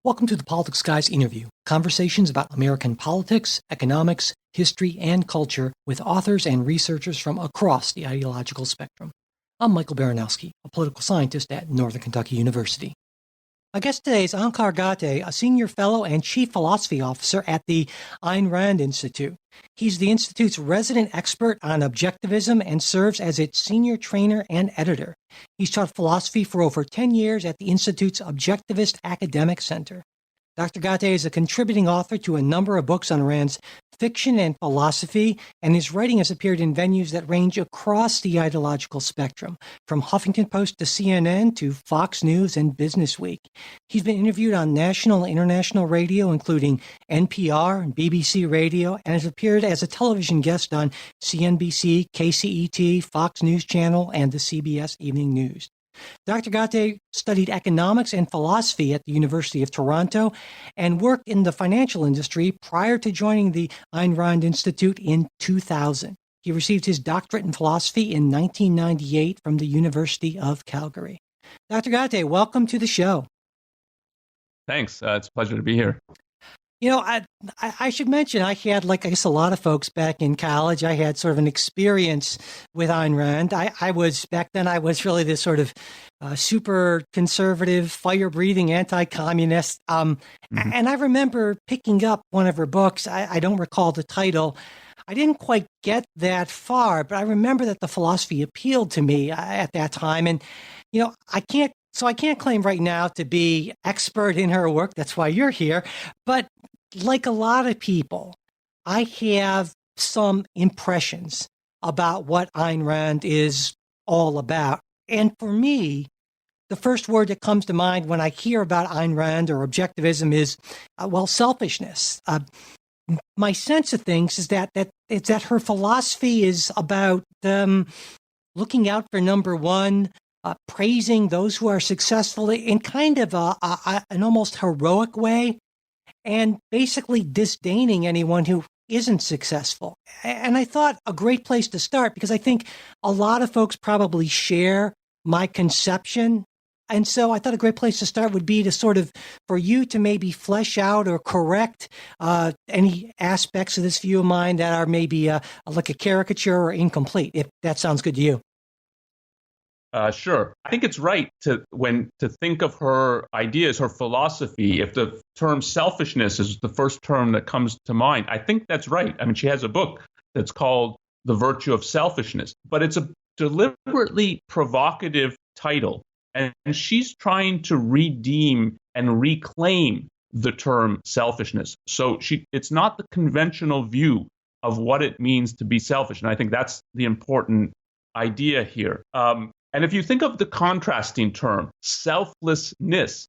Welcome to the Politics Guys interview, conversations about American politics, economics, history, and culture with authors and researchers from across the ideological spectrum. I'm Michael Baranowski, a political scientist at Northern Kentucky University. My guest today is Onkar Ghate, a senior fellow and chief philosophy officer at the Ayn Rand Institute. He's the Institute's resident expert on objectivism and serves as its senior trainer and editor. He's taught philosophy for over 10 years at the Institute's Objectivist Academic Center. Dr. Ghate is a contributing author to a number of books on Rand's fiction and philosophy, and his writing has appeared in venues that range across the ideological spectrum, from Huffington Post to CNN to Fox News and Business Week. He's been interviewed on national and international radio, including NPR and BBC Radio, and has appeared as a television guest on CNBC, KCET, Fox News Channel, and the CBS Evening News. Dr. Ghate studied economics and philosophy at the University of Toronto and worked in the financial industry prior to joining the Ayn Rand Institute in 2000. He received his doctorate in philosophy in 1998 from the University of Calgary. Dr. Ghate, welcome to the show. Thanks. It's a pleasure to be here. You know, I should mention, I had, like I guess a lot of folks back in college, I had sort of an experience with Ayn Rand. Back then I was really this sort of super conservative, fire-breathing anti-communist. And I remember picking up one of her books. I don't recall the title. I didn't quite get that far, but I remember that the philosophy appealed to me at that time. And, you know, I can't claim right now to be expert in her work. That's why you're here. But like a lot of people, I have some impressions about what Ayn Rand is all about. And for me, the first word that comes to mind when I hear about Ayn Rand or objectivism is, selfishness. My sense of things is that her philosophy is about looking out for number one, praising those who are successful in kind of an almost heroic way, and basically disdaining anyone who isn't successful. And I thought a great place to start, because I think a lot of folks probably share my conception. And so I thought a great place to start would be to sort of, for you to maybe flesh out or correct any aspects of this view of mine that are maybe like a caricature or incomplete, if that sounds good to you. Sure. I think it's right to think of her ideas, her philosophy. If the term selfishness is the first term that comes to mind, I think that's right. I mean, she has a book that's called The Virtue of Selfishness, but it's a deliberately provocative title. And she's trying to redeem and reclaim the term selfishness. So it's not the conventional view of what it means to be selfish. And I think that's the important idea here. And if you think of the contrasting term, selflessness,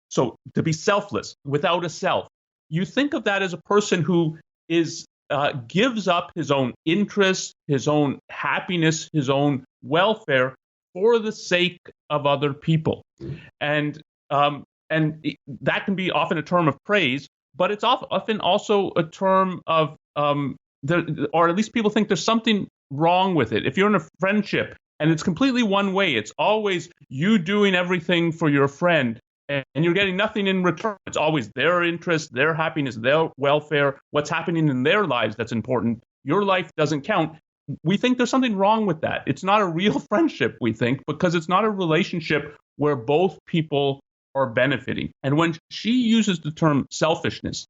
so to be selfless, without a self, you think of that as a person who gives up his own interests, his own happiness, his own welfare for the sake of other people. And that can be often a term of praise, but it's often also a term of, or at least people think there's something wrong with it. If you're in a friendship, and it's completely one way. It's always you doing everything for your friend, and you're getting nothing in return. It's always their interest, their happiness, their welfare, what's happening in their lives that's important. Your life doesn't count. We think there's something wrong with that. It's not a real friendship, we think, because it's not a relationship where both people are benefiting. And when she uses the term selfishness,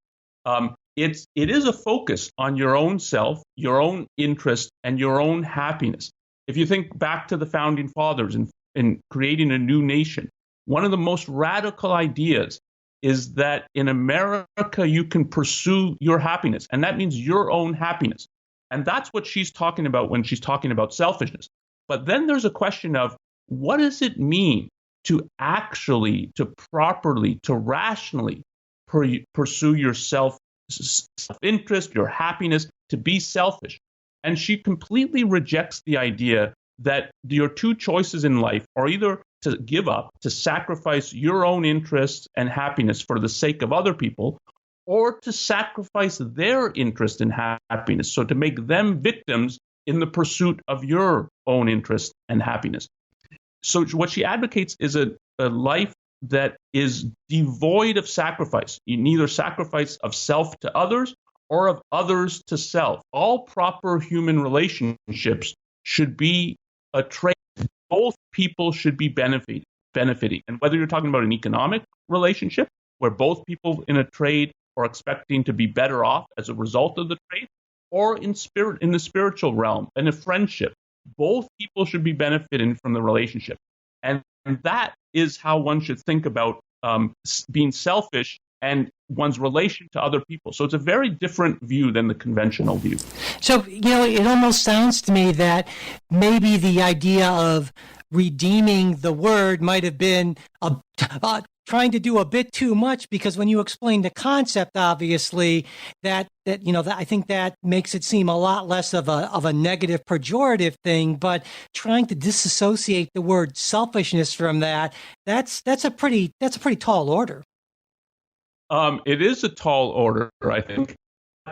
it is a focus on your own self, your own interest, and your own happiness. If you think back to the founding fathers in creating a new nation, one of the most radical ideas is that in America, you can pursue your happiness, and that means your own happiness. And that's what she's talking about when she's talking about selfishness. But then there's a question of, what does it mean to actually, to properly, to rationally pursue your self-interest, your happiness, to be selfish? And she completely rejects the idea that your two choices in life are either to give up, to sacrifice your own interests and happiness for the sake of other people, or to sacrifice their interest and happiness, so to make them victims in the pursuit of your own interest and happiness. So what she advocates is a life that is devoid of sacrifice, neither sacrifice of self to others or of others to self. All proper human relationships should be a trade. Both people should be benefiting. And whether you're talking about an economic relationship where both people in a trade are expecting to be better off as a result of the trade, or in the spiritual realm, in a friendship, both people should be benefiting from the relationship. And that is how one should think about being selfish and one's relation to other people. So it's a very different view than the conventional view. So, it almost sounds to me that maybe the idea of redeeming the word might have been trying to do a bit too much, because when you explain the concept, obviously, that I think that makes it seem a lot less of a negative, pejorative thing. But trying to disassociate the word selfishness from that's a pretty tall order. It is a tall order, I think.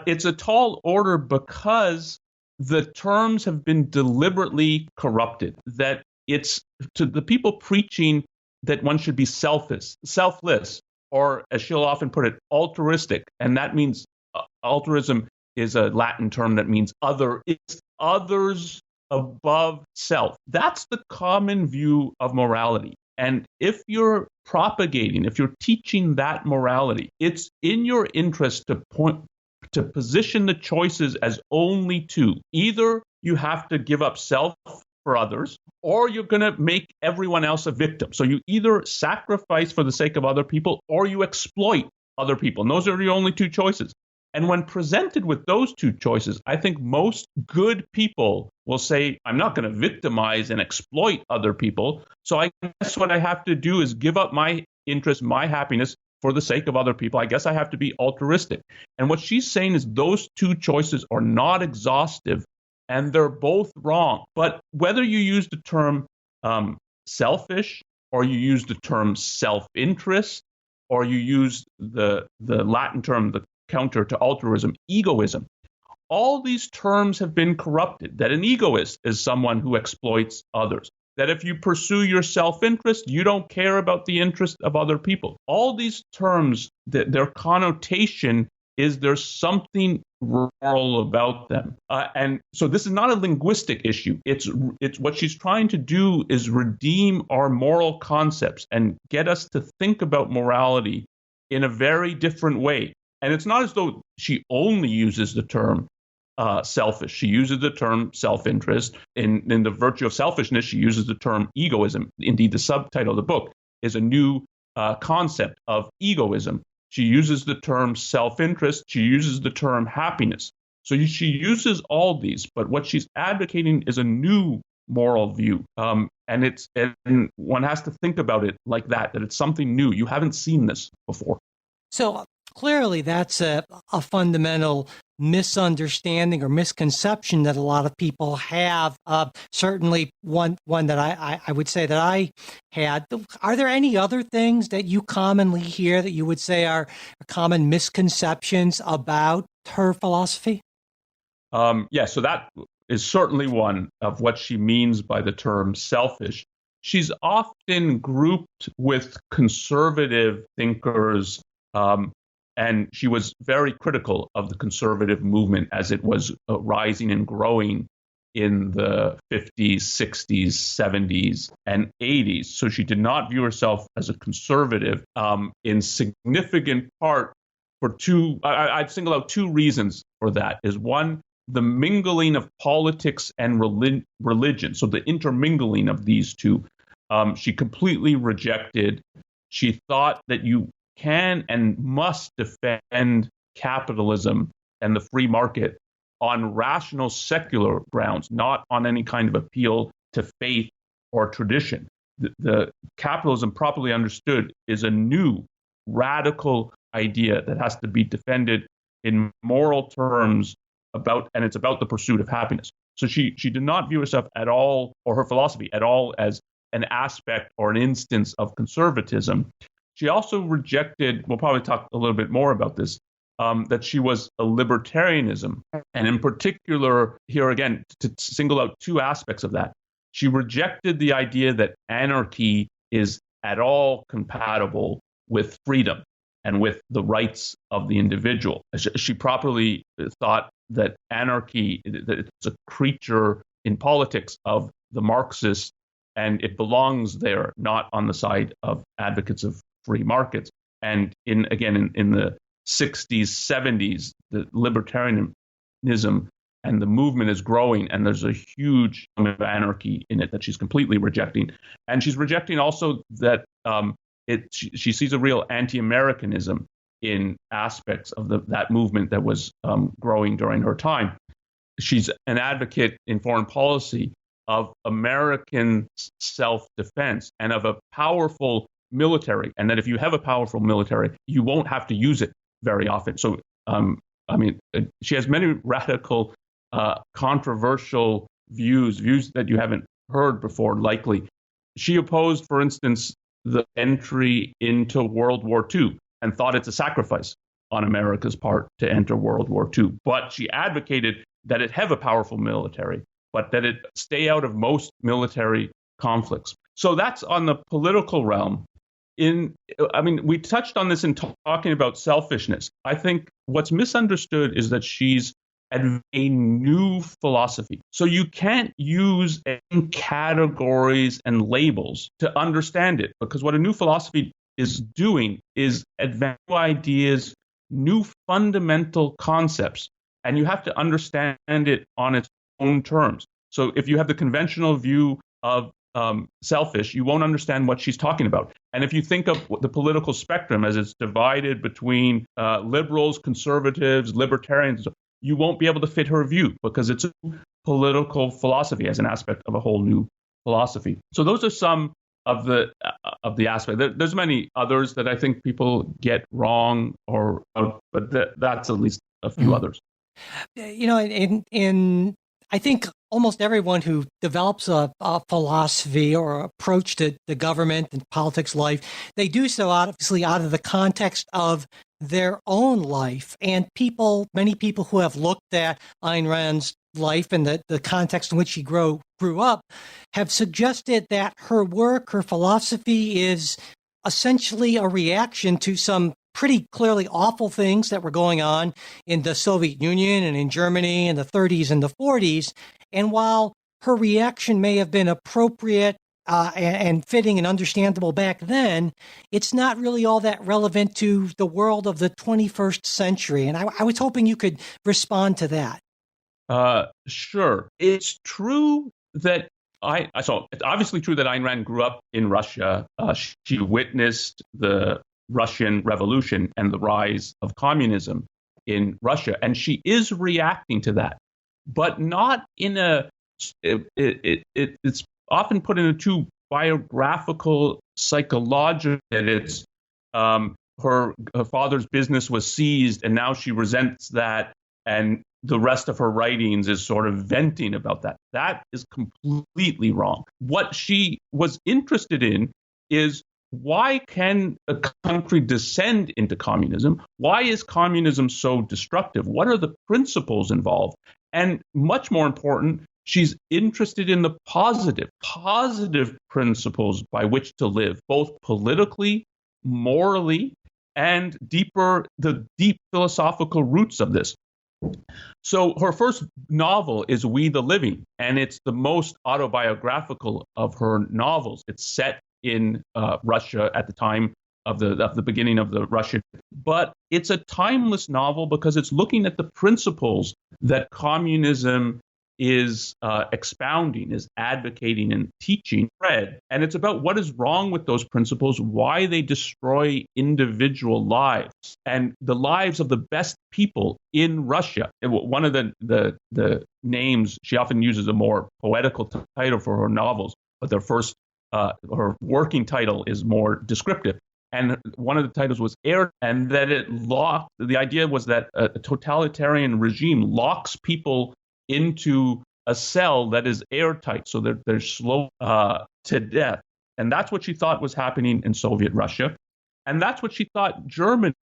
It's a tall order because the terms have been deliberately corrupted. That it's to the people preaching that one should be selfless, or as she'll often put it, altruistic. And that means altruism is a Latin term that means other. It's others above self. That's the common view of morality. And if you're teaching that morality, it's in your interest to position the choices as only two. Either you have to give up self for others, or you're going to make everyone else a victim. So you either sacrifice for the sake of other people, or you exploit other people. And those are the only two choices. And when presented with those two choices, I think most good people will say, I'm not going to victimize and exploit other people. So I guess what I have to do is give up my interest, my happiness for the sake of other people. I guess I have to be altruistic. And what she's saying is those two choices are not exhaustive and they're both wrong. But whether you use the term selfish, or you use the term self-interest, or you use the Latin term, the counter to altruism, egoism, all these terms have been corrupted. That an egoist is someone who exploits others. That if you pursue your self-interest, you don't care about the interest of other people. All these terms, their connotation is there's something moral about them. And so this is not a linguistic issue. It's what she's trying to do is redeem our moral concepts and get us to think about morality in a very different way. And it's not as though she only uses the term selfish. She uses the term self-interest. In the virtue of selfishness, she uses the term egoism. Indeed, the subtitle of the book is a new concept of egoism. She uses the term self-interest. She uses the term happiness. So she uses all these, but what she's advocating is a new moral view. And one has to think about it like that it's something new. You haven't seen this before. So clearly that's a fundamental misunderstanding or misconception that a lot of people have. Certainly one that I would say that I had. Are there any other things that you commonly hear that you would say are common misconceptions about her philosophy? Yeah, so that is certainly one of what she means by the term selfish. She's often grouped with conservative thinkers, and she was very critical of the conservative movement as it was rising and growing in the 50s, 60s, 70s, and 80s. So she did not view herself as a conservative in significant part for I'd single out two reasons for that. Is one, the mingling of politics and religion. So the intermingling of these two, she completely rejected. She thought that you can and must defend capitalism and the free market on rational secular grounds, not on any kind of appeal to faith or tradition. The capitalism, properly understood, is a new radical idea that has to be defended in moral terms and it's about the pursuit of happiness. So she did not view herself at all, or her philosophy at all, as an aspect or an instance of conservatism. She also rejected, we'll probably talk a little bit more about this, that she was a libertarianism. And in particular, here again, to single out two aspects of that. She rejected the idea that anarchy is at all compatible with freedom and with the rights of the individual. She properly thought that anarchy, that it's a creature in politics of the Marxists, and it belongs there, not on the side of advocates of free markets. And in the 60s, 70s, the libertarianism and the movement is growing, and there's a huge amount of anarchy in it that she's completely rejecting. And she's rejecting also that she sees a real anti-Americanism in aspects of that movement that was growing during her time. She's an advocate in foreign policy of American self-defense and of a powerful military, and that if you have a powerful military, you won't have to use it very often. So, she has many radical, controversial views that you haven't heard before, likely. She opposed, for instance, the entry into World War II and thought it's a sacrifice on America's part to enter World War II. But she advocated that it have a powerful military, but that it stay out of most military conflicts. So that's on the political realm. We touched on this in talking about selfishness. I think what's misunderstood is that she's a new philosophy. So you can't use categories and labels to understand it, because what a new philosophy is doing is advance ideas, new fundamental concepts, and you have to understand it on its own terms. So if you have the conventional view of selfish, you won't understand what she's talking about. And if you think of the political spectrum as it's divided between liberals, conservatives, libertarians, you won't be able to fit her view, because it's a political philosophy as an aspect of a whole new philosophy. So those are some of the aspects. There's many others that I think people get wrong, but that's at least a few others. I think almost everyone who develops a philosophy or approach to the government and politics life, they do so obviously out of the context of their own life. And many people who have looked at Ayn Rand's life and the context in which she grew up have suggested that her work, her philosophy is essentially a reaction to some pretty clearly awful things that were going on in the Soviet Union and in Germany in the 30s and the 40s. And while her reaction may have been appropriate and fitting and understandable back then, it's not really all that relevant to the world of the 21st century. And I was hoping you could respond to that. Sure. It's true that it's obviously true that Ayn Rand grew up in Russia. She witnessed the Russian Revolution and the rise of communism in Russia, and she is reacting to that, but not in it's often put in a too biographical, psychological, that it's her father's business was seized and now she resents that, and the rest of her writings is sort of venting about that. That is completely wrong. What she was interested in is, why can a country descend into communism? Why is communism so destructive? What are the principles involved? And much more important, she's interested in the positive principles by which to live, both politically, morally, and the deep philosophical roots of this. So her first novel is We the Living, and it's the most autobiographical of her novels. It's set in Russia at the time of the beginning of the Russian. But it's a timeless novel because it's looking at the principles that communism is expounding, is advocating and teaching. And it's about what is wrong with those principles, why they destroy individual lives and the lives of the best people in Russia. And one of the names, she often uses a more poetical title for her novels, but her working title is more descriptive. And one of the titles was Air, and that the idea was that a totalitarian regime locks people into a cell that is airtight, so that they're slow to death. And that's what she thought was happening in Soviet Russia. And that's what she thought Germany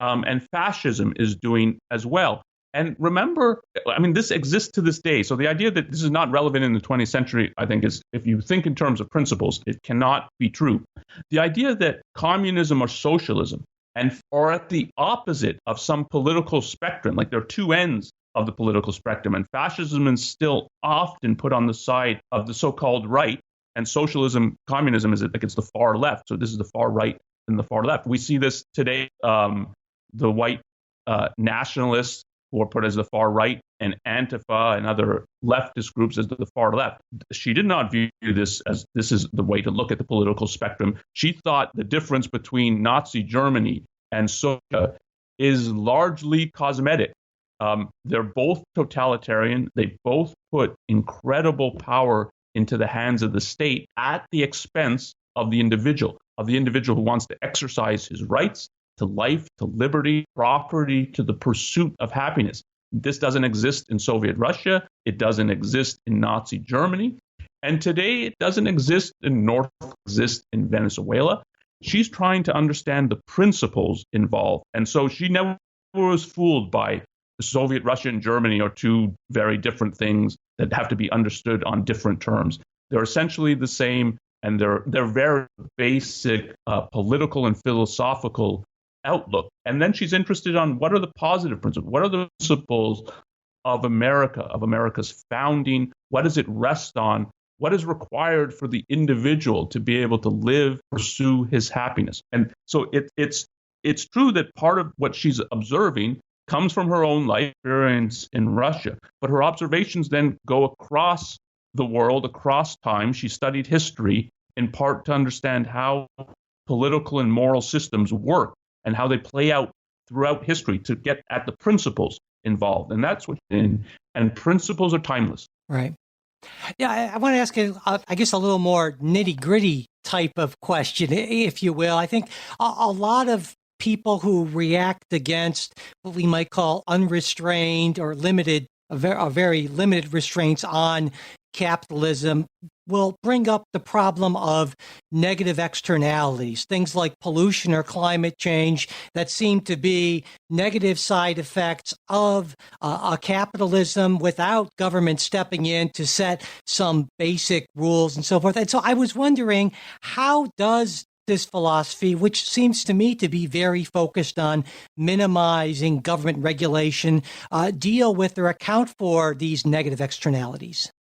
and fascism is doing as well. And remember, I mean, this exists to this day. So the idea that this is not relevant in the 20th century, I think, is, if you think in terms of principles, it cannot be true. The idea that communism or socialism are at the opposite of some political spectrum, like there are two ends of the political spectrum, and fascism is still often put on the side of the so-called right, and socialism, communism is like it's the far left. So this is the far right and the far left. We see this today. The white nationalists who are put as the far right, and Antifa and other leftist groups as the far left. She did not view this as this is the way to look at the political spectrum. She thought the difference between Nazi Germany and Soviet is largely cosmetic. They're both totalitarian. They both put incredible power into the hands of the state at the expense of the individual who wants to exercise his rights to life, to liberty, property, to the pursuit of happiness. This doesn't exist in Soviet Russia. It doesn't exist in Nazi Germany. And today it doesn't exist in Venezuela. She's trying to understand the principles involved. And so she never was fooled by Soviet Russia and Germany are two very different things that have to be understood on different terms. They're essentially the same, and they're very basic political and philosophical outlook. And then she's interested on what are the positive principles, what are the principles of America, of America's founding, what does it rest on, what is required for the individual to be able to live, pursue his happiness. And so it's true that part of what she's observing comes from her own life experience in Russia, but her observations then go across the world, across time. She studied history in part to understand how political and moral systems work and how they play out throughout history to get at the principles involved. And that's what, and principles are timeless. Right. Yeah, I want to ask you, I guess, a little more nitty-gritty type of question, if you will. I think a lot of people who react against what we might call unrestrained or limited, very limited restraints on capitalism will bring up the problem of negative externalities, things like pollution or climate change that seem to be negative side effects of a capitalism without government stepping in to set some basic rules and so forth. And so I was wondering, how does this philosophy, which seems to me to be very focused on minimizing government regulation, deal with or account for these negative externalities?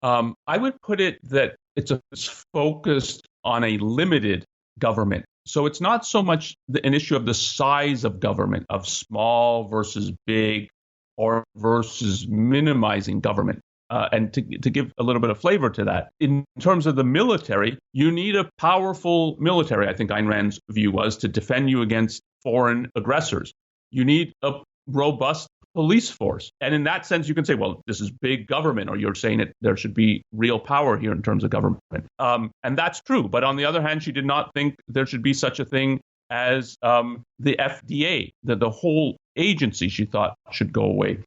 I would put it that it's focused on a limited government. So it's not so much an issue of the size of government, of small versus big, or versus minimizing government. And to give a little bit of flavor to that, in terms of the military, you need a powerful military, I think Ayn Rand's view was, to defend you against foreign aggressors. You need a robust police force. And in that sense, you can say, well, this is big government, or you're saying that there should be real power here in terms of government. And that's true. But on the other hand, she did not think there should be such a thing as the FDA, the whole agency she thought should go away.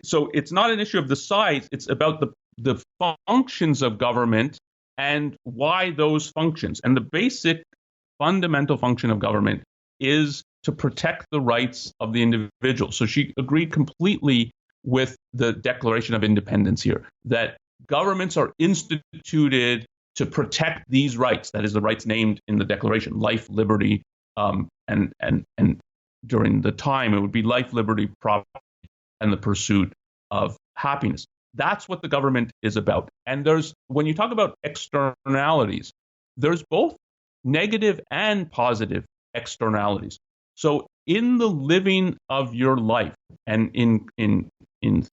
So it's not an issue of the size. It's about the functions of government and why those functions. And the basic fundamental function of government is to protect the rights of the individual. So she agreed completely with the Declaration of Independence here, that governments are instituted to protect these rights. That is, the rights named in the Declaration: life, liberty, and during the time it would be life, liberty, property, and the pursuit of happiness. That's what the government is about. And when you talk about externalities, there's both negative and positive externalities. So in the living of your life, and in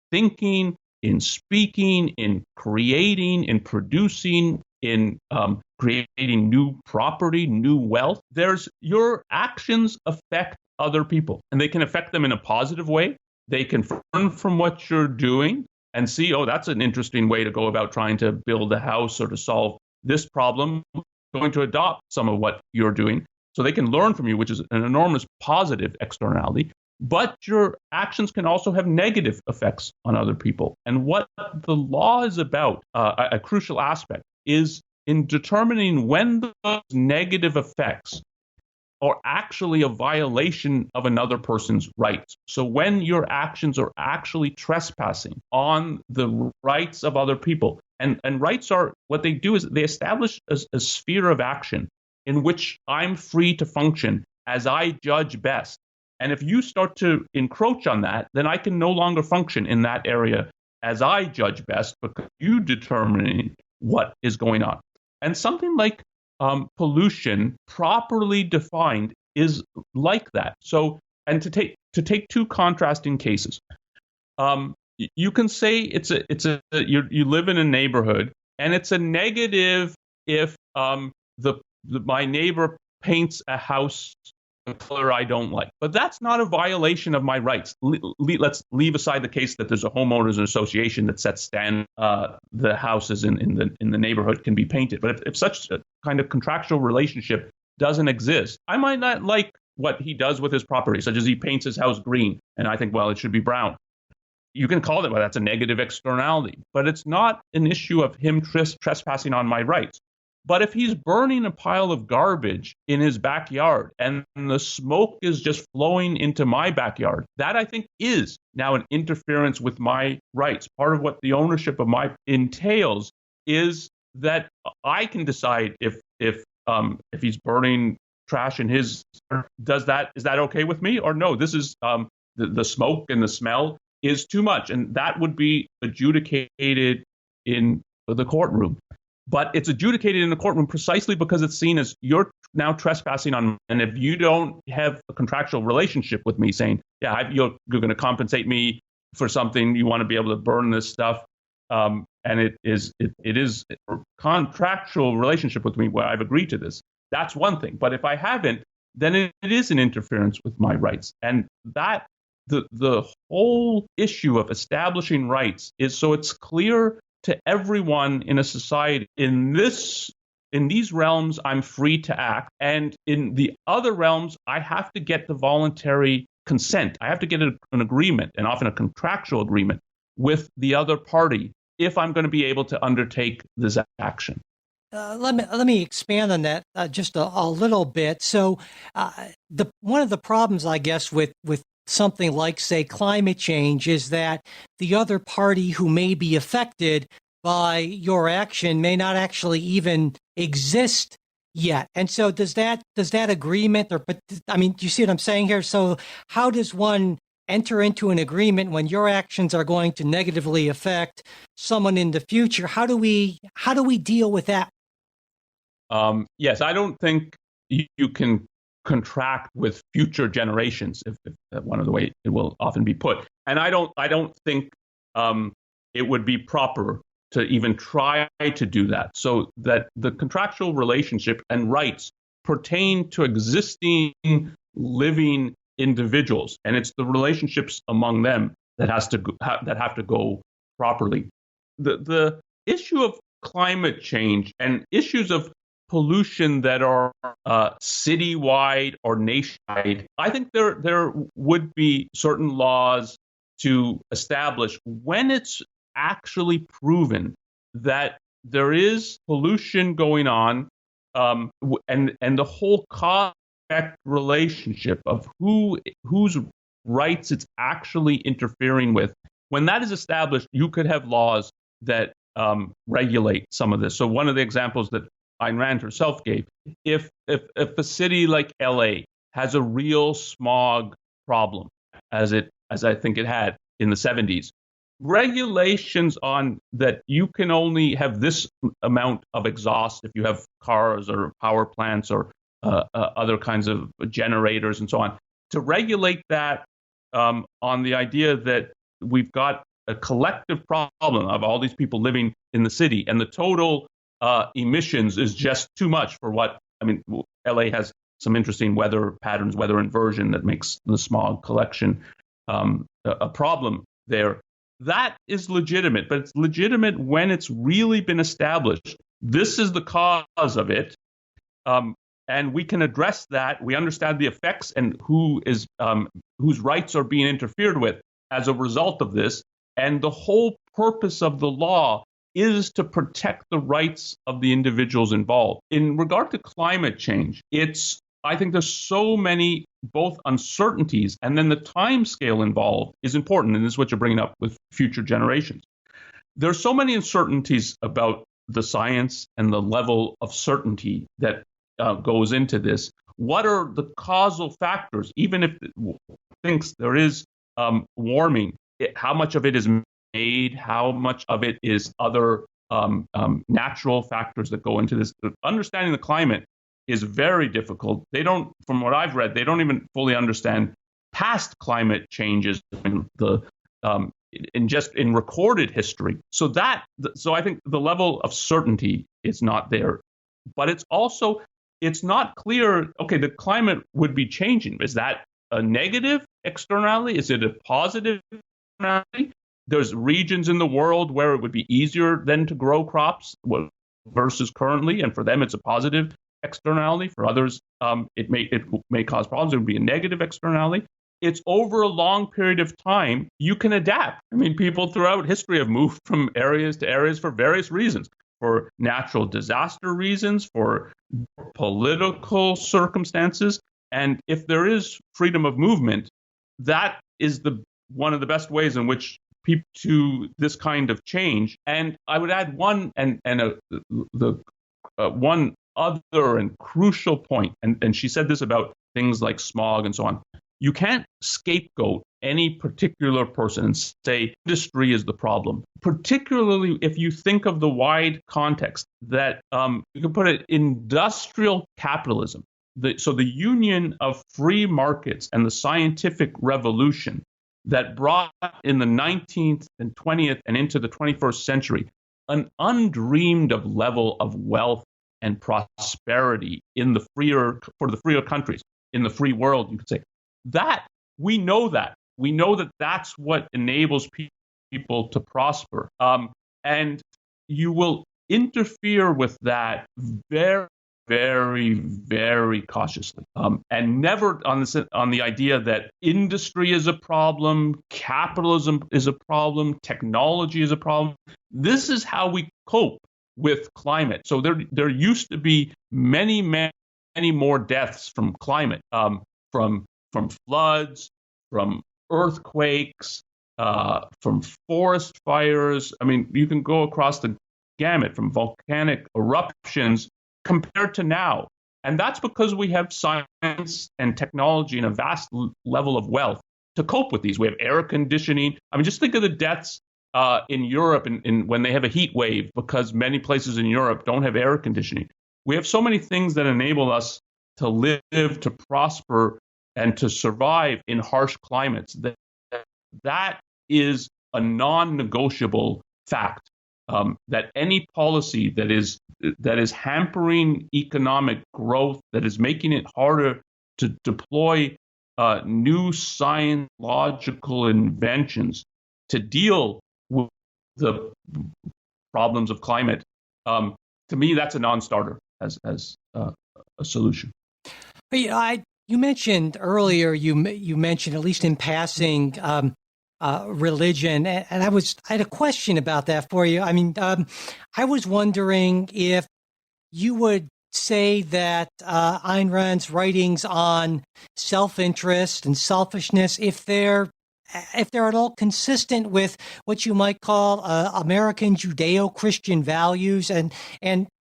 thinking, in speaking, in creating, in producing, in creating new property, new wealth, your actions affect other people, and they can affect them in a positive way. They can learn from what you're doing and see, oh, that's an interesting way to go about trying to build a house or to solve this problem. Going to adopt some of what you're doing. So they can learn from you, which is an enormous positive externality. But your actions can also have negative effects on other people. And what the law is about, a crucial aspect, is in determining when those negative effects are actually a violation of another person's rights. So when your actions are actually trespassing on the rights of other people, and rights are, what they do is they establish a sphere of action in which I'm free to function as I judge best. And if you start to encroach on that, then I can no longer function in that area as I judge best because you determine what is going on. And something like pollution, properly defined, is like that. So, and to take two contrasting cases, you can say you live in a neighborhood, and it's a negative if my neighbor paints a house a color I don't like. But that's not a violation of my rights. Let's leave aside the case that there's a homeowners association that sets the houses in the neighborhood can be painted. But if such a kind of contractual relationship doesn't exist, I might not like what he does with his property, such as he paints his house green, and I think, well, it should be brown. You can call it, well, that's a negative externality, but it's not an issue of him trespassing on my rights. But if he's burning a pile of garbage in his backyard and the smoke is just flowing into my backyard, that I think is now an interference with my rights. Part of what the ownership of my entails is that I can decide if he's burning trash in his, is that okay with me or no? This is the smoke and the smell is too much, and that would be adjudicated in the courtroom. But it's adjudicated in the courtroom precisely because it's seen as you're now trespassing on. And if you don't have a contractual relationship with me saying, yeah, you're going to compensate me for something, you want to be able to burn this stuff, and it is a contractual relationship with me where I've agreed to this. That's one thing. But if I haven't, then it is an interference with my rights. And that the whole issue of establishing rights is so it's clear to everyone in a society. In these realms, I'm free to act. And in the other realms, I have to get the voluntary consent. I have to get an agreement, and often a contractual agreement, with the other party if I'm going to be able to undertake this action. Let me expand on that just a little bit. So one of the problems, I guess, with something like, say, climate change is that the other party who may be affected by your action may not actually even exist yet. And so does that agreement, do you see what I'm saying here? So how does one enter into an agreement when your actions are going to negatively affect someone in the future? How do we deal with that? Yes, I don't think you can contract with future generations, if one of the way it will often be put. And I don't think it would be proper to even try to do that. So that the contractual relationship and rights pertain to existing living individuals, and it's the relationships among them that have to go properly. The issue of climate change and issues of pollution that are citywide or nationwide, I think there would be certain laws to establish when it's actually proven that there is pollution going on, and the whole cause-effect relationship of whose rights it's actually interfering with. When that is established, you could have laws that regulate some of this. So one of the examples that Ayn Rand herself gave, if a city like LA has a real smog problem, as I think it had in the 70s, regulations on that you can only have this amount of exhaust if you have cars or power plants or other kinds of generators and so on, to regulate that on the idea that we've got a collective problem of all these people living in the city, and the total emissions is just too much for what, LA has some interesting weather patterns, weather inversion that makes the smog collection a problem there. That is legitimate, but it's legitimate when it's really been established. This is the cause of it, and we can address that. We understand the effects and whose rights are being interfered with as a result of this. And the whole purpose of the law is to protect the rights of the individuals involved. In regard to climate change, it's I think there's so many both uncertainties, and then the time scale involved is important. And this is what you're bringing up with future generations. There's so many uncertainties about the science and the level of certainty that goes into this. What are the causal factors? Even if it thinks there is warming, how much of it is made? How much of it is other natural factors that go into this? Understanding the climate is very difficult. They don't, from what I've read, they don't even fully understand past climate changes in the in recorded history. So I think the level of certainty is not there, but it's not clear. Okay, the climate would be changing. Is that a negative externality? Is it a positive externality? There's regions in the world where it would be easier then to grow crops versus currently, and for them it's a positive externality. For others, it may cause problems. It would be a negative externality. It's over a long period of time, you can adapt. I mean, people throughout history have moved from areas to areas for various reasons, for natural disaster reasons, for political circumstances. And if there is freedom of movement, that is one of the best ways in which people to this kind of change. And I would add one one other and crucial point, and she said this about things like smog and so on. You can't scapegoat any particular person and say industry is the problem, particularly if you think of the wide context that you can put it industrial capitalism. So the union of free markets and the scientific revolution that brought in the 19th and 20th and into the 21st century an undreamed of level of wealth and prosperity for the freer countries in the free world, you could say. That we know that that's what enables people to prosper, and you will interfere with that very, very, very cautiously, and never on the idea that industry is a problem, capitalism is a problem, technology is a problem. This is how we cope with climate. So there used to be many, many more deaths from climate, from floods, from earthquakes, from forest fires. I mean, you can go across the gamut from volcanic eruptions compared to now. And that's because we have science and technology and a vast level of wealth to cope with these. We have air conditioning. I mean, just think of the deaths in Europe when they have a heat wave, because many places in Europe don't have air conditioning. We have so many things that enable us to live, to prosper, and to survive in harsh climates. That is a non-negotiable fact. That any policy that is hampering economic growth, that is making it harder to deploy new scientific inventions to deal with the problems of climate, to me, that's a non-starter as a solution. You mentioned earlier, you mentioned, at least in passing, religion, and I had a question about that for you. I mean, I was wondering if you would say that Ayn Rand's writings on self-interest and selfishness, if they're at all consistent with what you might call American Judeo-Christian values, and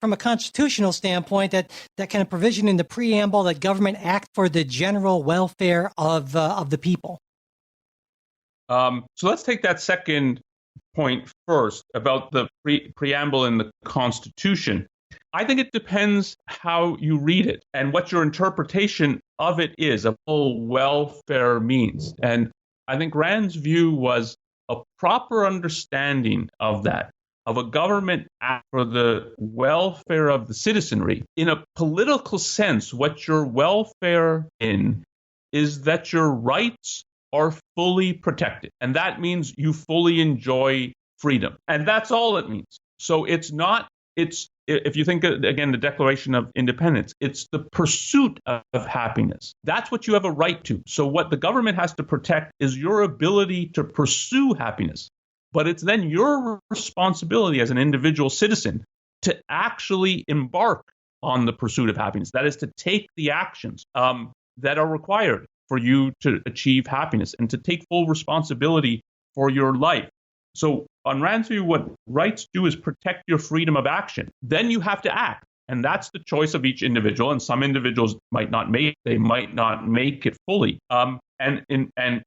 from a constitutional standpoint, that kind of provision in the preamble that government act for the general welfare of the people. So let's take that second point first about the preamble in the Constitution. I think it depends how you read it and what your interpretation of it is, of what welfare means. And I think Rand's view was a proper understanding of that, of a government act for the welfare of the citizenry. In a political sense, what your welfare is that your rights are fully protected. And that means you fully enjoy freedom. And that's all it means. So if you think, again, the Declaration of Independence, it's the pursuit of happiness. That's what you have a right to. So what the government has to protect is your ability to pursue happiness. But it's then your responsibility as an individual citizen to actually embark on the pursuit of happiness. That is to take the actions that are required for you to achieve happiness and to take full responsibility for your life. So on Rand's view, what rights do is protect your freedom of action. Then you have to act. And that's the choice of each individual. And some individuals might not make it fully. And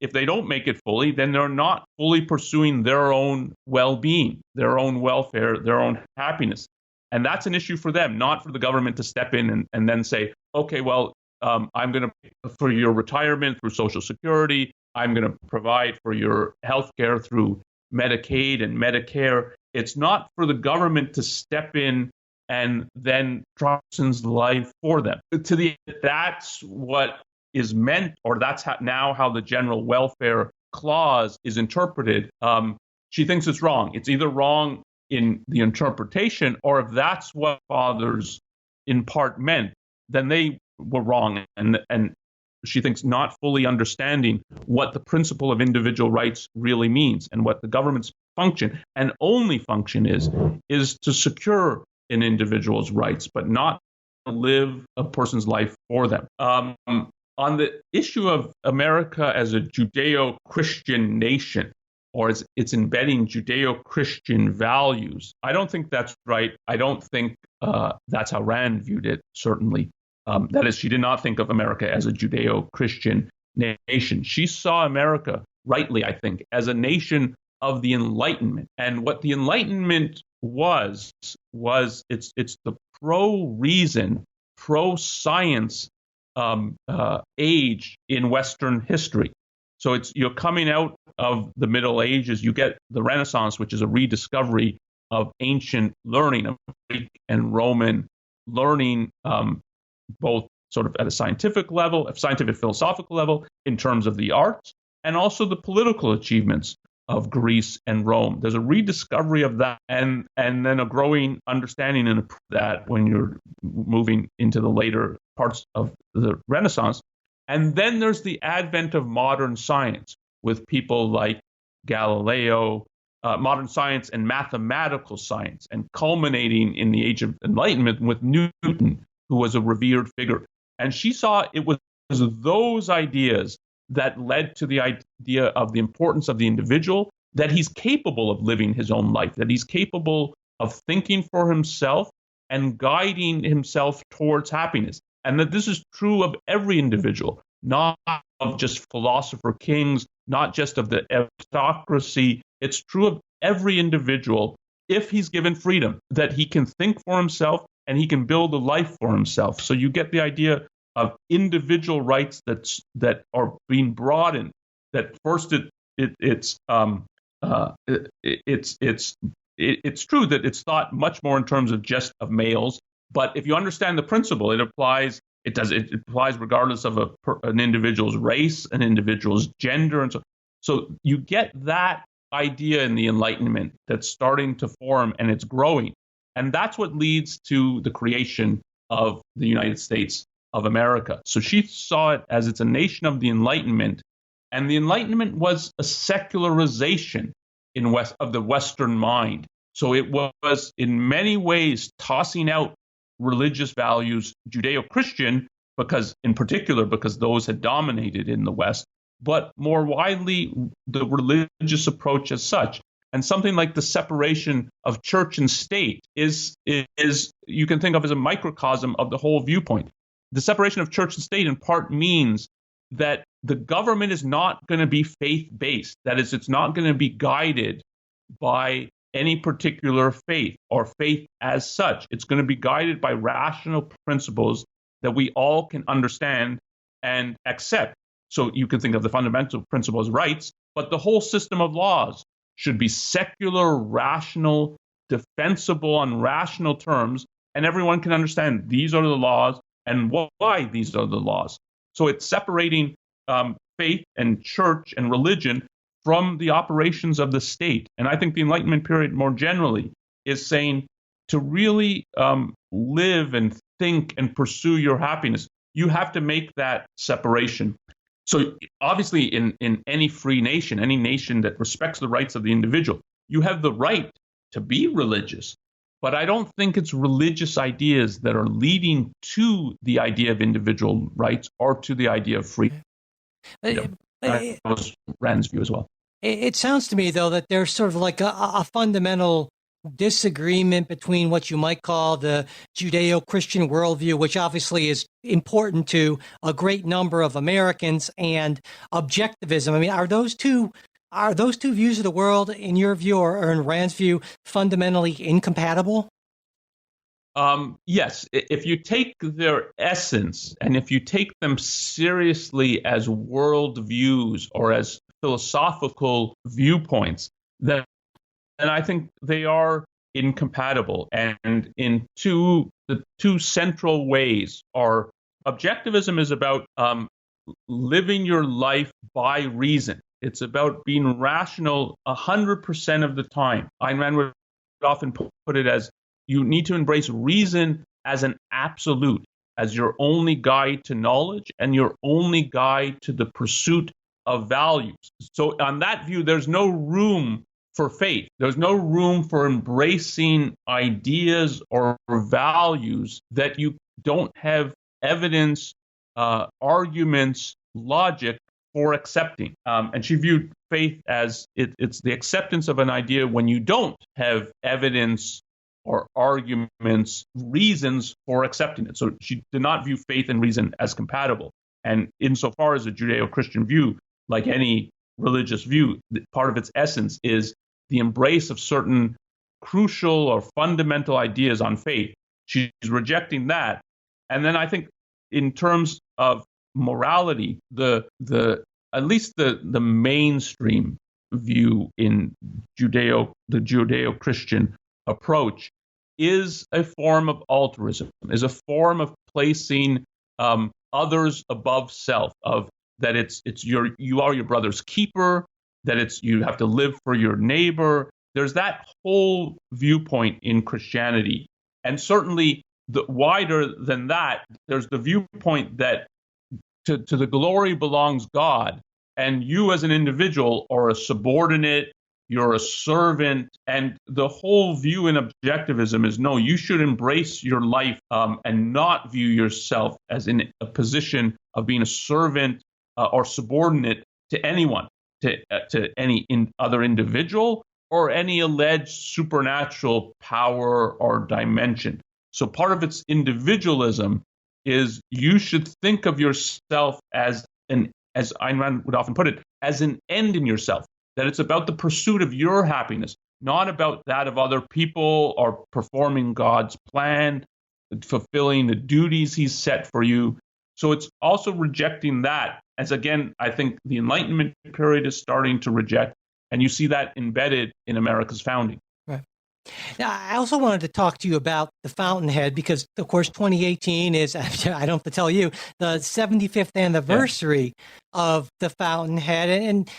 if they don't make it fully, then they're not fully pursuing their own well-being, their own welfare, their own happiness. And that's an issue for them, not for the government to step in and then say, okay, well, I'm going to pay for your retirement through Social Security. I'm going to provide for your health care through Medicaid and Medicare. It's not for the government to step in and then try person's life for them. That's what is meant, or that's how the general welfare clause is interpreted. She thinks it's wrong. It's either wrong in the interpretation, or if that's what fathers in part meant, then they were wrong. And she thinks not fully understanding what the principle of individual rights really means and what the government's function and only function is to secure an individual's rights, but not to live a person's life for them. On the issue of America as a Judeo-Christian nation, or it's embedding Judeo-Christian values, I don't think that's right. I don't think that's how Rand viewed it, certainly. That is, she did not think of America as a Judeo-Christian nation. She saw America, rightly, I think, as a nation of the Enlightenment. And what the Enlightenment was it's the pro-reason, pro-science age in Western history. So you're coming out of the Middle Ages, you get the Renaissance, which is a rediscovery of ancient learning, of Greek and Roman learning, both sort of at a scientific level, a scientific philosophical level, in terms of the arts, and also the political achievements of Greece and Rome. There's a rediscovery of that, and then a growing understanding of that when you're moving into the later parts of the Renaissance. And then there's the advent of modern science with people like Galileo, modern science and mathematical science, and culminating in the Age of Enlightenment with Newton, who was a revered figure. And she saw it was those ideas that led to the idea of the importance of the individual, that he's capable of living his own life, that he's capable of thinking for himself and guiding himself towards happiness. And that this is true of every individual, not of just philosopher kings, not just of the aristocracy. It's true of every individual if he's given freedom, that he can think for himself and he can build a life for himself. So you get the idea of individual rights that are being broadened. That first it's true that it's thought much more in terms of just of males, but if you understand the principle, it applies regardless of an individual's race, an individual's gender, and so you get that idea in the Enlightenment that's starting to form, and it's growing, and that's what leads to the creation of the United States of America. So she saw it as it's a nation of the Enlightenment, and the Enlightenment was a secularization of the Western mind. So it was in many ways tossing out religious values, Judeo-Christian, because those had dominated in the West, but more widely the religious approach as such. And something like the separation of church and state is you can think of as a microcosm of the whole viewpoint. The separation of church and state in part means that the government is not going to be faith-based. That is, it's not going to be guided by any particular faith or faith as such. It's going to be guided by rational principles that we all can understand and accept. So you can think of the fundamental principle as rights, but the whole system of laws should be secular, rational, defensible on rational terms, and everyone can understand these are the laws and why these are the laws. So it's separating faith and church and religion from the operations of the state. And I think the Enlightenment period more generally is saying to really live and think and pursue your happiness, you have to make that separation. So obviously in any free nation, any nation that respects the rights of the individual, you have the right to be religious. but I don't think it's religious ideas that are leading to the idea of individual rights or to the idea of freedom. It, That was Rand's view as well. it sounds to me, though, that there's sort of like a fundamental disagreement between what you might call the Judeo-Christian worldview, which obviously is important to a great number of Americans, and objectivism. I mean, are those two views of the world, in your view or in Rand's view, fundamentally incompatible? Yes, if you take their essence and if you take them seriously as worldviews or as philosophical viewpoints, then I think they are incompatible. And the two central ways are objectivism is about living your life by reason. It's about being rational 100% of the time. Ayn Rand would often put it as you need to embrace reason as an absolute, as your only guide to knowledge and your only guide to the pursuit of values. So on that view, there's no room for faith. There's no room for embracing ideas or values that you don't have evidence, arguments, logic for accepting. And she viewed faith as it's the acceptance of an idea when you don't have evidence or arguments, reasons for accepting it. So she did not view faith and reason as compatible. And insofar as a Judeo-Christian view, like any religious view, part of its essence is the embrace of certain crucial or fundamental ideas on faith. She's rejecting that. And then I think in terms of morality, the at least the mainstream view in the Judeo-Christian approach is a form of altruism, is a form of placing others above self, of that you are your brother's keeper, that you have to live for your neighbor. There's that whole viewpoint in Christianity. And certainly wider than that, there's the viewpoint that to the glory belongs God, and you as an individual are a subordinate, you're a servant. And the whole view in objectivism is no, you should embrace your life and not view yourself as in a position of being a servant or subordinate to anyone, to any other individual or any alleged supernatural power or dimension. So part of its individualism is you should think of yourself as Ayn Rand would often put it, as an end in yourself, that it's about the pursuit of your happiness, not about that of other people or performing God's plan, fulfilling the duties he's set for you. So it's also rejecting that, as again, I think the Enlightenment period is starting to reject, and you see that embedded in America's founding. Right. Now, I also wanted to talk to you about the Fountainhead because, of course, 2018 is, I don't have to tell you, the 75th anniversary of the Fountainhead. And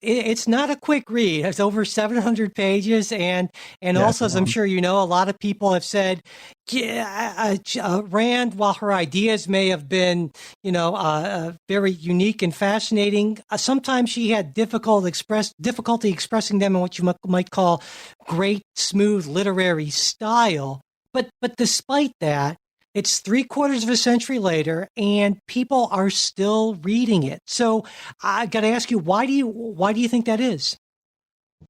it's not a quick read. It's over 700 pages. And also, as I'm sure you know, a lot of people have said, Rand, while her ideas may have been, very unique and fascinating, sometimes she had difficulty expressing them in what you might call great, smooth literary style. But despite that, it's 3/4 of a century later, and people are still reading it. So I got to ask you, why do you think that is?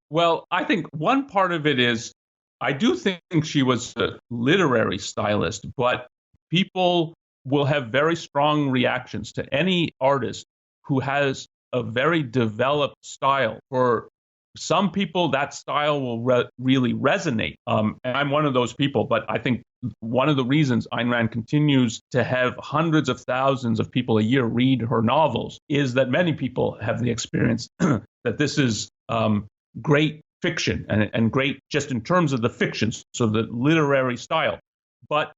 Well, I think one part of it is I do think she was a literary stylist, but people will have very strong reactions to any artist who has a very developed style. For some people, that style will really resonate. And I'm one of those people, but I think one of the reasons Ayn Rand continues to have hundreds of thousands of people a year read her novels is that many people have the experience that this is great fiction and great just in terms of the fictions, so the literary style. But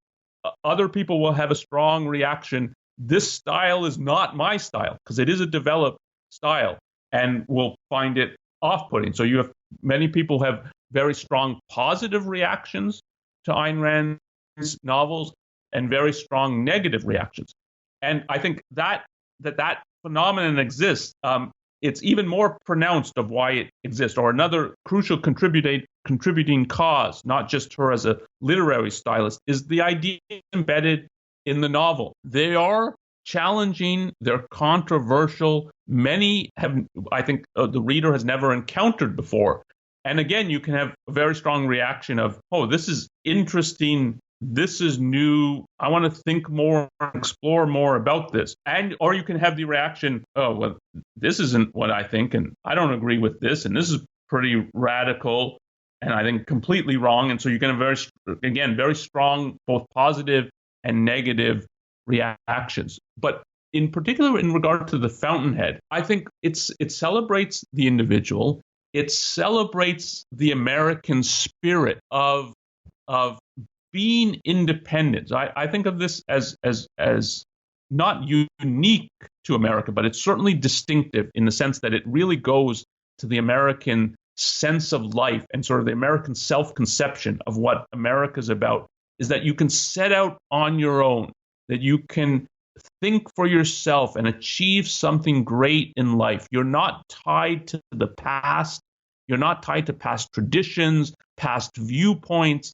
other people will have a strong reaction. This style is not my style because it is a developed style, and will find it off-putting. So you have many people have very strong positive reactions to Ayn Rand's novels and very strong negative reactions. And I think that phenomenon exists. It's even more pronounced of why it exists. Or another crucial contributing contributing cause, not just her as a literary stylist, is the idea embedded in the novel. They are challenging, they're controversial. Many have, I think, the reader has never encountered before. And again, you can have a very strong reaction of, oh, this is interesting. This is new. I want to think more, explore more about this. Or you can have the reaction, oh, well, this isn't what I think, and I don't agree with this, and this is pretty radical, and I think completely wrong. And so you can have very strong, both positive and negative reactions. But in particular, in regard to the Fountainhead, I think it celebrates the individual. It celebrates the American spirit of being independent. I think of this as not unique to America, but it's certainly distinctive in the sense that it really goes to the American sense of life and sort of the American self-conception of what America's about, is that you can set out on your own, that you can think for yourself and achieve something great in life. You're not tied to the past. You're not tied to past traditions, past viewpoints,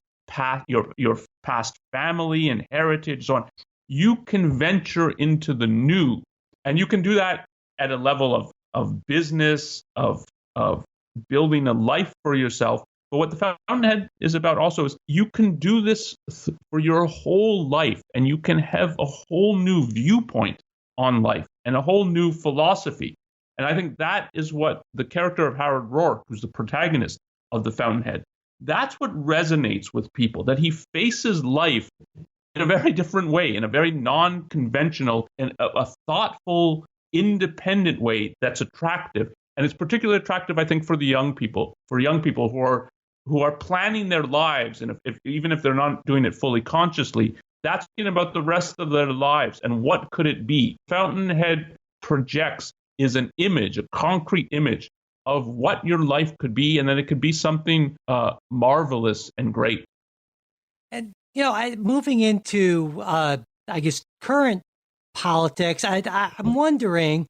your past family and heritage, so on. You can venture into the new, and you can do that at a level of business, of building a life for yourself. But what the Fountainhead is about also is you can do this for your whole life, and you can have a whole new viewpoint on life and a whole new philosophy. And I think that is what the character of Howard Rourke, who's the protagonist of the Fountainhead, that's what resonates with people, that he faces life in a very different way, in a very non-conventional and a thoughtful, independent way that's attractive. And it's particularly attractive, I think, for young people who are planning their lives. And even if they're not doing it fully consciously, that's thinking about the rest of their lives and what could it be. Fountainhead projects is an image, a concrete image of what your life could be, and then it could be something marvelous and great. And moving into I guess current politics, I'm wondering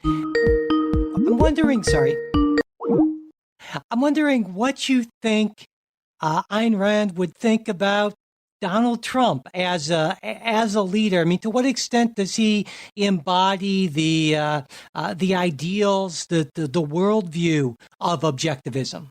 what you think Ayn Rand would think about Donald Trump as a leader. I mean, to what extent does he embody the ideals, the worldview of objectivism?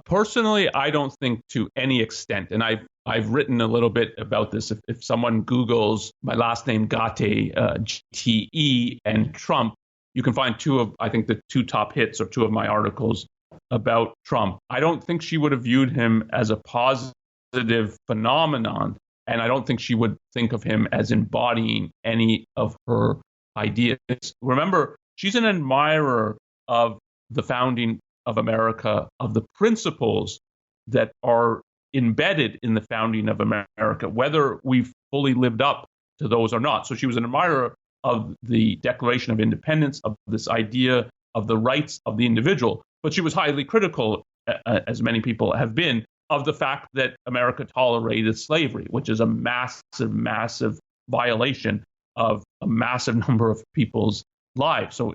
Personally, I don't think to any extent, and I've written a little bit about this. If someone Googles my last name, Ghate, GTE, and Trump, you can find the two top hits or two of my articles about Trump. I don't think she would have viewed him as a positive phenomenon, and I don't think she would think of him as embodying any of her ideas. Remember, she's an admirer of the founding of America, of the principles that are embedded in the founding of America, whether we've fully lived up to those or not. So she was an admirer of the Declaration of Independence, of this idea of the rights of the individual. But she was highly critical, as many people have been, of the fact that America tolerated slavery, which is a massive, massive violation of a massive number of people's lives. So,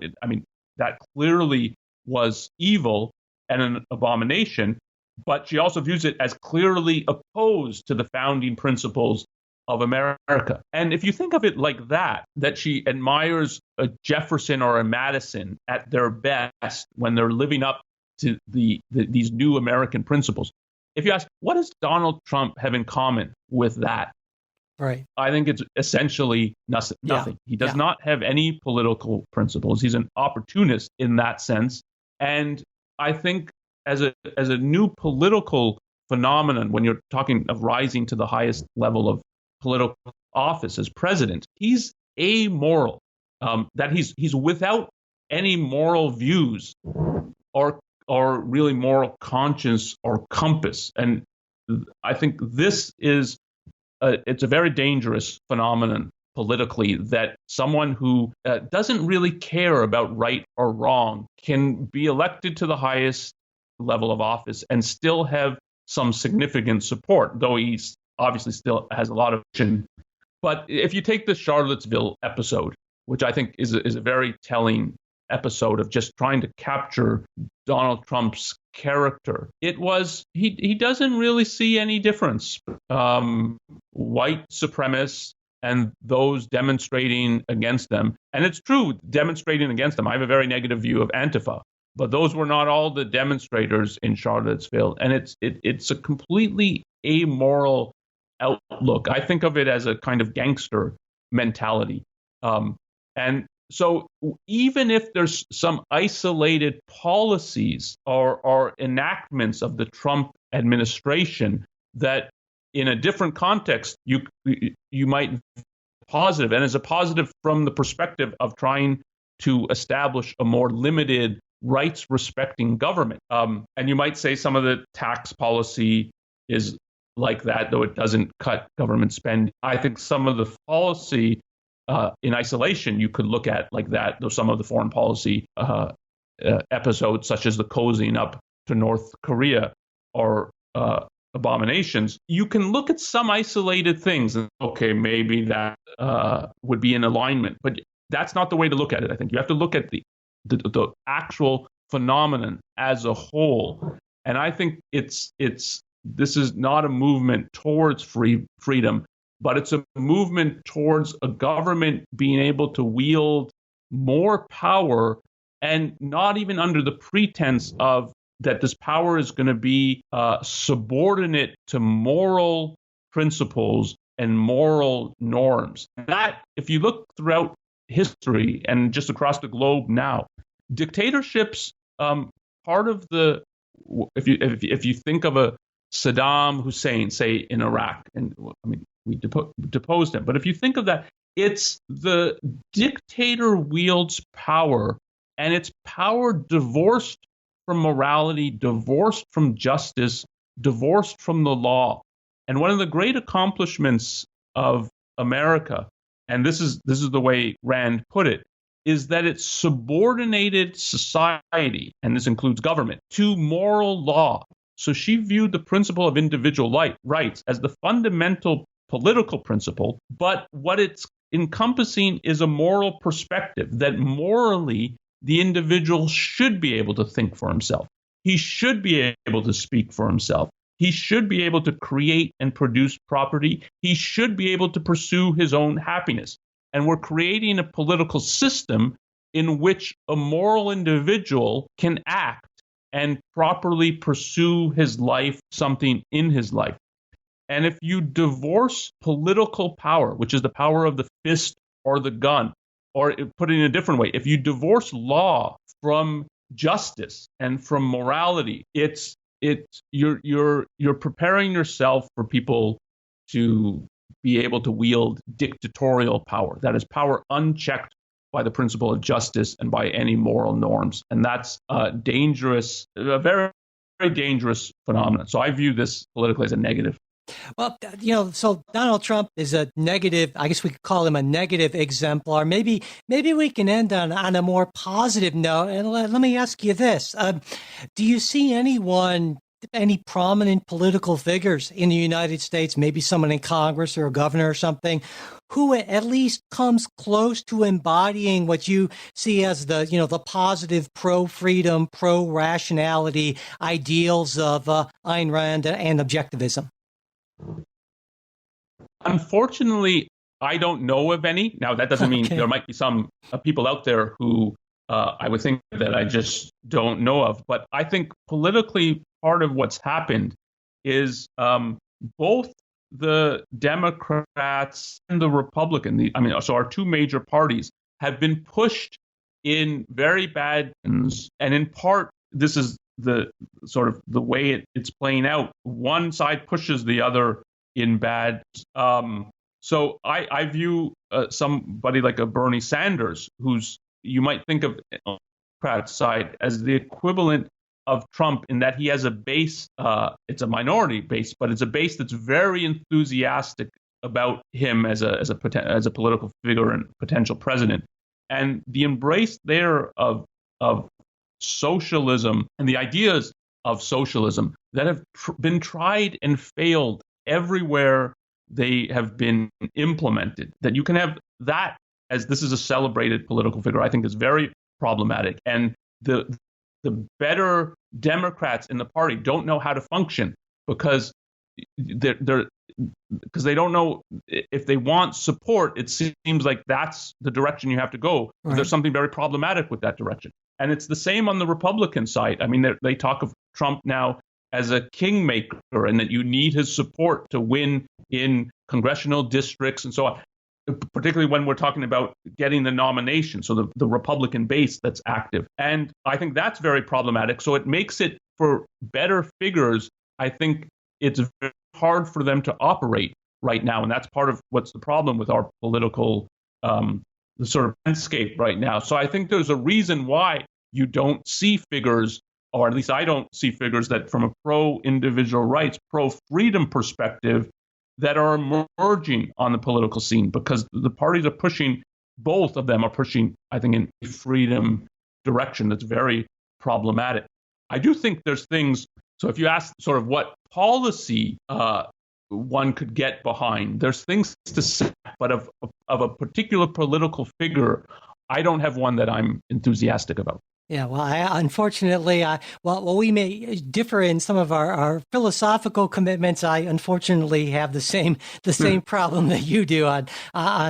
that clearly was evil and an abomination, but she also views it as clearly opposed to the founding principles of America. And if you think of it like that she admires a Jefferson or a Madison at their best when they're living up to these new American principles. If you ask, what does Donald Trump have in common with that? Right. I think it's essentially nothing. Yeah. He does not have any political principles. He's an opportunist in that sense. And I think as a new political phenomenon, when you're talking of rising to the highest level of political office as president, he's amoral, that he's without any moral views or really moral conscience or compass. And I think this is it's a very dangerous phenomenon politically, that someone who doesn't really care about right or wrong can be elected to the highest level of office and still have some significant support, though he's obviously still has a lot of vision. But if you take the Charlottesville episode, which I think is a very telling episode of just trying to capture Donald Trump's character. It was he doesn't really see any difference. White supremacists and those demonstrating against them. And it's true, demonstrating against them. I have a very negative view of Antifa, but those were not all the demonstrators in Charlottesville. And it's a completely amoral outlook. I think of it as a kind of gangster mentality. And so even if there's some isolated policies or enactments of the Trump administration that in a different context you might positive, and as a positive from the perspective of trying to establish a more limited rights respecting government. And you might say some of the tax policy is like that, though it doesn't cut government spend. I think some of the policy in isolation you could look at like that, though some of the foreign policy episodes, such as the cozying up to North Korea or abominations, you can look at some isolated things and, okay, maybe that would be in alignment. But that's not the way to look at it. I think you have to look at the actual phenomenon as a whole. And I think this is not a movement towards freedom, but it's a movement towards a government being able to wield more power, and not even under the pretense of that this power is going to be subordinate to moral principles and moral norms. That, if you look throughout history and just across the globe now, dictatorships, part of the, if you think of a Saddam Hussein, say in Iraq, and I mean, we deposed him, but if you think of that, it's the dictator wields power, and it's power divorced from morality, divorced from justice, divorced from the law. And one of the great accomplishments of America, and this is the way Rand put it, is that it subordinated society, and this includes government, to moral law. So she viewed the principle of individual rights as the fundamental political principle, but what it's encompassing is a moral perspective that morally the individual should be able to think for himself. He should be able to speak for himself. He should be able to create and produce property. He should be able to pursue his own happiness. And we're creating a political system in which a moral individual can act and properly pursue his life, something in his life. And if you divorce political power, which is the power of the fist or the gun, or put it in a different way, if you divorce law from justice and from morality, you're preparing yourself for people to be able to wield dictatorial power. That is power unchecked by the principle of justice and by any moral norms. And that's a very, very dangerous phenomenon. So I view this politically as a negative. Well, so Donald Trump is a negative, I guess we could call him a negative exemplar. Maybe we can end on a more positive note. And let me ask you this. Do you see any prominent political figures in the United States, maybe someone in Congress or a governor or something, who at least comes close to embodying what you see as the positive pro-freedom, pro-rationality ideals of Ayn Rand and objectivism? Unfortunately, I don't know of any. Now, that doesn't mean there might be some people out there who I would think that I just don't know of. But I think politically, part of what's happened is both the Democrats and the Republican, so our two major parties, have been pushed in very bad, and in part, this is the sort of the way it's playing out. One side pushes the other in bad. So I view somebody like a Bernie Sanders, who's, you might think of on the Democrat side as the equivalent of Trump in that he has a base. It's a minority base, but it's a base that's very enthusiastic about him as a political figure and potential president. And the embrace there of socialism and the ideas of socialism that have been tried and failed everywhere they have been implemented, that you can have that as this is a celebrated political figure, I think is very problematic. And the the better Democrats in the party don't know how to function because they don't know if they want support. It seems like that's the direction you have to go. Right. There's something very problematic with that direction. And it's the same on the Republican side. I mean, they talk of Trump now as a kingmaker and that you need his support to win in congressional districts and so on, particularly when we're talking about getting the nomination. So the Republican base that's active. And I think that's very problematic. So it makes it for better figures. I think it's very hard for them to operate right now. And that's part of what's the problem with our political the sort of landscape right now. So I think there's a reason why you don't see figures, or at least I don't see figures that from a pro-individual rights, pro-freedom perspective that are emerging on the political scene, because the parties are pushing, both of them are pushing, I think, in a freedom direction that's very problematic. I do think there's things, so if you ask sort of what policy one could get behind, there's things to say, but of a particular political figure, I don't have one that I'm enthusiastic about. Yeah, well, unfortunately, we may differ in some of our philosophical commitments. I unfortunately have the same problem that you do on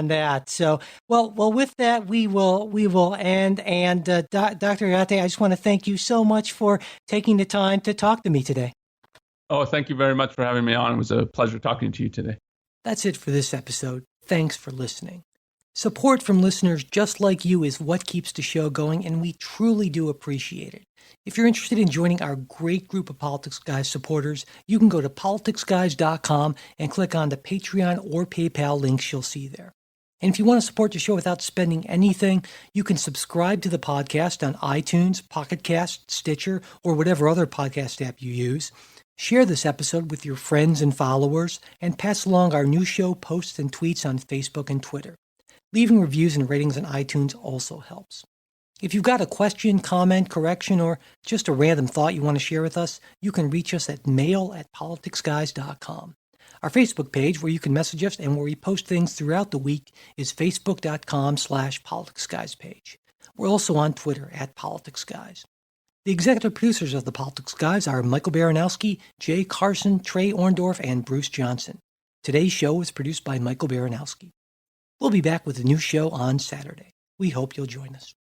that. So, well, with that, we will end. And Dr. Ghate, I just want to thank you so much for taking the time to talk to me today. Oh, thank you very much for having me on. It was a pleasure talking to you today. That's it for this episode. Thanks for listening. Support from listeners just like you is what keeps the show going, and we truly do appreciate it. If you're interested in joining our great group of Politics Guys supporters, you can go to politicsguys.com and click on the Patreon or PayPal links you'll see there. And if you want to support the show without spending anything, you can subscribe to the podcast on iTunes, Pocket Cast, Stitcher, or whatever other podcast app you use. Share this episode with your friends and followers, and pass along our new show posts and tweets on Facebook and Twitter. Leaving reviews and ratings on iTunes also helps. If you've got a question, comment, correction, or just a random thought you want to share with us, you can reach us at mail@politicsguys.com. Our Facebook page, where you can message us and where we post things throughout the week, is facebook.com/politicsguyspage. We're also on Twitter @politicsguys. The executive producers of the Politics Guys are Michael Baranowski, Jay Carson, Trey Orndorff, and Bruce Johnson. Today's show was produced by Michael Baranowski. We'll be back with a new show on Saturday. We hope you'll join us.